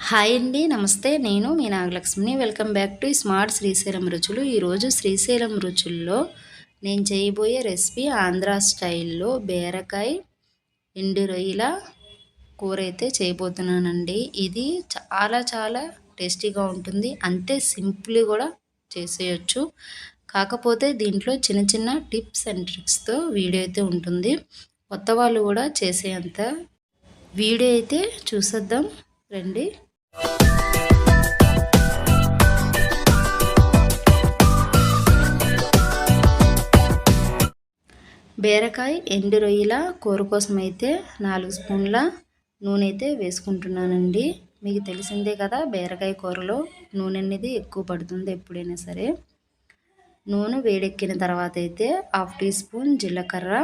Hi అండి. నమస్తే. నేను మీ నాగలక్ష్మిని. Welcome back to smart Srisailam రుచులు. ఈరోజు శ్రీశైలం రుచుల్లో నేను చేయబోయే రెసిపీ ఆంధ్ర స్టైల్లో బీరకాయ ఎండు రొయ్యల కూర అయితే చేయబోతున్నానండి. ఇది చాలా చాలా టేస్టీగా ఉంటుంది. అంతే సింపుల్ కూడా చేసేయచ్చు. కాకపోతే దీంట్లో చిన్న చిన్న టిప్స్ అండ్ ట్రిక్స్తో వీడియో అయితే ఉంటుంది. కొత్త వాళ్ళు కూడా చేసేంత వీడియో అయితే చూసేద్దాం రండి. బీరకాయ ఎండు రొయ్యల కూర కోసం అయితే 4 స్పూన్ల నూనె అయితే వేసుకుంటున్నానండి. మీకు తెలిసిందే కదా, బీరకాయ కూరలో నూనె అనేది ఎక్కువ పడుతుంది ఎప్పుడైనా సరే. నూనె వేడెక్కిన తర్వాత అయితే 1/2 టీ స్పూన్ జీలకర్ర,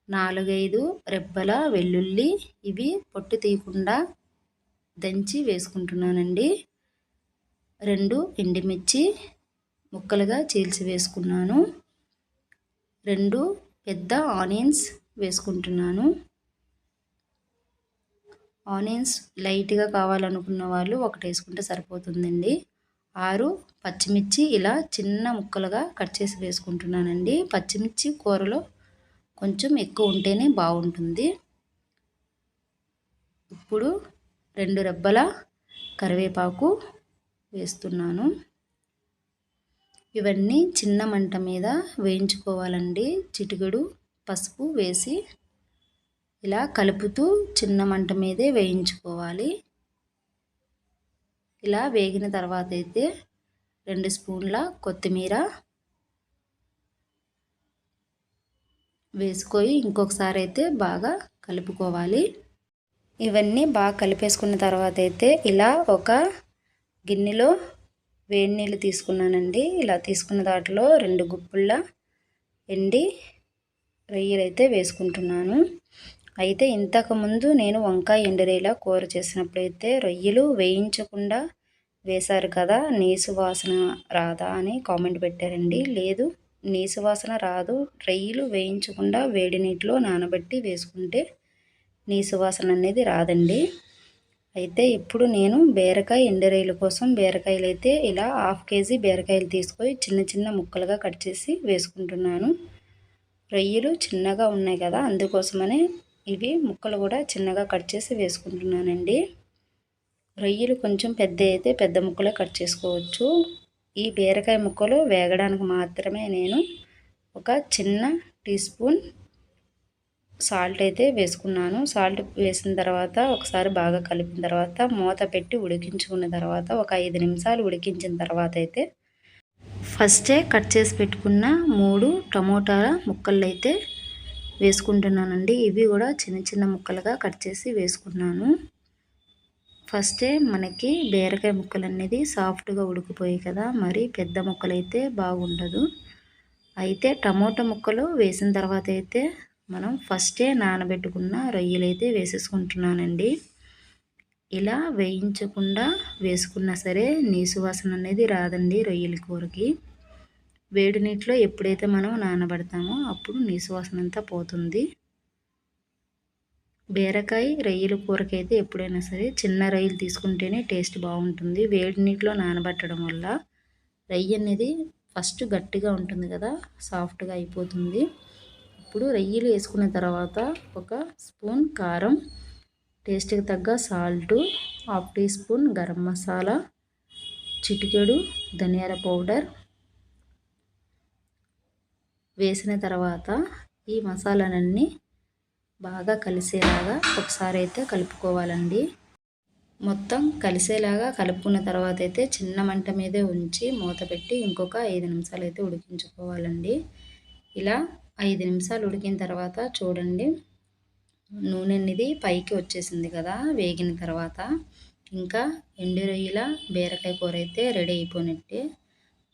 4-5 రెబ్బల వెల్లుల్లి, ఇవి పొట్టు తీయకుండా దంచి వేసుకుంటున్నానండి. 2 ఎండుమిర్చి ముక్కలుగా చీల్చి వేసుకున్నాను. 2 పెద్ద ఆనియన్స్ వేసుకుంటున్నాను. ఆనియన్స్ లైట్గా కావాలనుకున్న వాళ్ళు ఒకటి వేసుకుంటే సరిపోతుందండి. 6 పచ్చిమిర్చి ఇలా చిన్న ముక్కలుగా కట్ చేసి వేసుకుంటున్నానండి. పచ్చిమిర్చి కూరలో కొంచెం ఎక్కువ ఉంటేనే బాగుంటుంది. ఇప్పుడు 2 రెబ్బల కరివేపాకు వేస్తున్నాను. ఇవన్నీ చిన్న మంట మీద వేయించుకోవాలండి. చిటికెడు పసుపు వేసి ఇలా కలుపుతూ చిన్న మంట మీదే వేయించుకోవాలి. ఇలా వేగిన తర్వాత అయితే 2 స్పూన్ల కొత్తిమీర వేసుకొని ఇంకొకసారి అయితే బాగా కలుపుకోవాలి. ఇవన్నీ బాగా కలిపేసుకున్న తర్వాత అయితే ఇలా ఒక గిన్నెలో వేడి నీళ్ళు తీసుకున్నానండి. ఇలా తీసుకున్న దాంట్లో 2 గుప్పుళ్ళ ఎండి రొయ్యలు అయితే వేసుకుంటున్నాను. అయితే ఇంతకుముందు నేను వంకాయ ఎండు రొయ్యల కూర చేసినప్పుడైతే రొయ్యలు వేయించకుండా వేశారు కదా, నీసు వాసన రాదా అని కామెంట్ పెట్టారండి. లేదు, నీసు వాసన రాదు. రొయ్యలు వేయించకుండా వేడి నీటిలో నానబెట్టి వేసుకుంటే నీసు వాసన అనేది రాదండి. అయితే ఇప్పుడు నేను బీరకాయ ఎండు రొయ్యల కోసం బీరకాయలు అయితే ఇలా 1/2 కేజీ బీరకాయలు తీసుకొని చిన్న చిన్న ముక్కలుగా కట్ చేసి వేసుకుంటున్నాను. రొయ్యలు చిన్నగా ఉన్నాయి కదా, అందుకోసమనే ఇవి ముక్కలు కూడా చిన్నగా కట్ చేసి వేసుకుంటున్నానండి. రొయ్యలు కొంచెం పెద్ద అయితే పెద్ద ముక్కలే కట్ చేసుకోవచ్చు. ఈ బీరకాయ ముక్కలు వేగడానికి మాత్రమే నేను ఒక చిన్న టీ స్పూన్ సాల్ట్ అయితే వేసుకున్నాను. సాల్ట్ వేసిన తర్వాత ఒకసారి బాగా కలిపిన తర్వాత మూత పెట్టి ఉడికించుకున్న తర్వాత ఒక 5 నిమిషాలు ఉడికించిన తర్వాత అయితే ఫస్టే కట్ చేసి పెట్టుకున్న 3 టమోటాల ముక్కలు అయితే వేసుకుంటున్నానండి. ఇవి కూడా చిన్న చిన్న ముక్కలుగా కట్ చేసి వేసుకున్నాను. ఫస్టే మనకి బీరకాయ ముక్కలు అనేది సాఫ్ట్గా ఉడికిపోయాయి కదా, మరి పెద్ద ముక్కలు అయితే బాగుండదు. అయితే టమోటా ముక్కలు వేసిన తర్వాత అయితే మనం ఫస్టే నానబెట్టుకున్న రొయ్యలు అయితే వేసేసుకుంటున్నానండి. ఇలా వేయించకుండా వేసుకున్నా సరే నీసు వాసన అనేది రాదండి రొయ్యల కూరకి. వేడి నీటిలో ఎప్పుడైతే మనం నానబెడతామో అప్పుడు నీసు వాసన అంతా పోతుంది. బీరకాయ రొయ్యల కూరకి అయితే ఎప్పుడైనా సరే చిన్న రొయ్యలు తీసుకుంటేనే టేస్ట్ బాగుంటుంది. వేడి నీటిలో నానబెట్టడం వల్ల రొయ్య అనేది ఫస్ట్ గట్టిగా ఉంటుంది కదా, సాఫ్ట్గా అయిపోతుంది. ఇప్పుడు రొయ్యలు వేసుకున్న తర్వాత ఒక స్పూన్ కారం, టేస్ట్కి తగ్గ salt, 1/2 tea spoon garam masala, చిటికెడు ధనియాల పౌడర్ వేసిన తర్వాత ఈ మసాలాలన్నీ బాగా కలిసేలాగా ఒకసారి అయితే కలుపుకోవాలండి. మొత్తం కలిసేలాగా కలుపుకున్న తర్వాత అయితే చిన్న మంట మీదే ఉంచి మూత పెట్టి ఇంకొక 5 నిమిషాలు అయితే ఉడికించుకోవాలండి. ఇలా 5 నిమిషాలు ఉడికిన తర్వాత చూడండి, నూనె అనేది పైకి వచ్చేసింది కదా వేగిన తర్వాత. ఇంకా ఎండు రొయ్యల బీరకాయ కూర అయితే రెడీ అయిపోయినట్టే.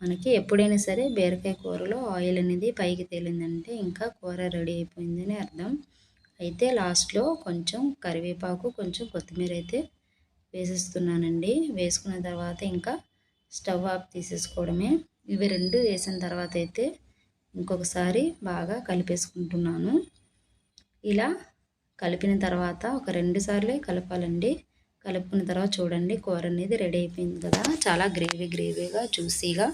మనకి ఎప్పుడైనా సరే బీరకాయ కూరలో ఆయిల్ అనేది పైకి తేలిందంటే ఇంకా కూర రెడీ అయిపోయిందని అర్థం. అయితే లాస్ట్లో కొంచెం కరివేపాకు, కొంచెం కొత్తిమీర అయితే వేసేస్తున్నానండి. వేసుకున్న తర్వాత ఇంకా స్టవ్ ఆఫ్ తీసేసుకోవడమే. ఇవి 2 వేసిన తర్వాత అయితే ఇంకొకసారి బాగా కలిపేసుకుంటున్నాను. ఇలా కలిపిన తర్వాత ఒక 2 సార్లే కలపాలండి. కలుపుకున్న తర్వాత చూడండి కూర అనేది రెడీ అయిపోయింది కదా. చాలా గ్రేవీగా జ్యూసీగా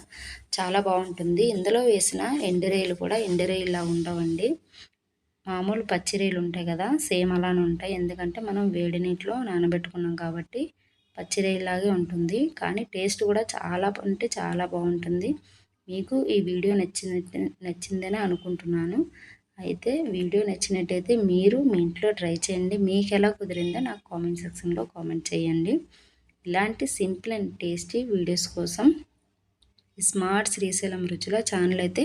చాలా బాగుంటుంది. ఇందులో వేసిన ఎండు రొయ్యలు కూడా ఎండు రొయ్యలా ఉండవండి, మామూలు పచ్చి రొయ్యలు ఉంటాయి కదా, సేమ్ అలానే ఉంటాయి. ఎందుకంటే మనం వేడి నీటిలో నానబెట్టుకున్నాం కాబట్టి పచ్చి రొయ్యలాగే ఉంటుంది. కానీ టేస్ట్ కూడా చాలా అంటే చాలా బాగుంటుంది. మీకు ఈ వీడియో నచ్చిందని అనుకుంటున్నాను. అయితే వీడియో నచ్చినట్టయితే మీరు మీ ఇంట్లో ట్రై చేయండి. మీకు ఎలా కుదిరిందో నాకు కామెంట్ సెక్షన్లో కామెంట్ చేయండి. ఇలాంటి సింపుల్ అండ్ టేస్టీ వీడియోస్ కోసం స్మార్ట్ శ్రీశైలం రుచుల ఛానల్ అయితే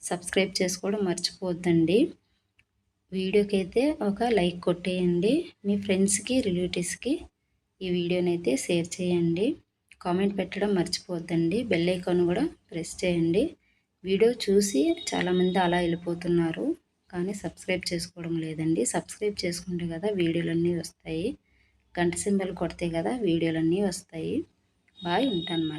సబ్స్క్రైబ్ చేసుకోవడం మర్చిపోద్దండి. వీడియోకి అయితే ఒక లైక్ కొట్టేయండి. మీ ఫ్రెండ్స్కి రిలేటివ్స్కి ఈ వీడియోని అయితే షేర్ చేయండి. కామెంట్ పెట్టడం మర్చిపోద్దండి. బెల్ ఐకాన్ కూడా ప్రెస్ చేయండి. వీడియో చూసి చాలామంది అలా వెళ్ళిపోతున్నారు, కానీ సబ్స్క్రైబ్ చేసుకోవడం లేదండి. సబ్స్క్రైబ్ చేసుకుంటే కదా వీడియోలన్నీ వస్తాయి. గంట సింబల్ కొడితే కదా వీడియోలన్నీ వస్తాయి. బాయ్, ఉంటాను మరి.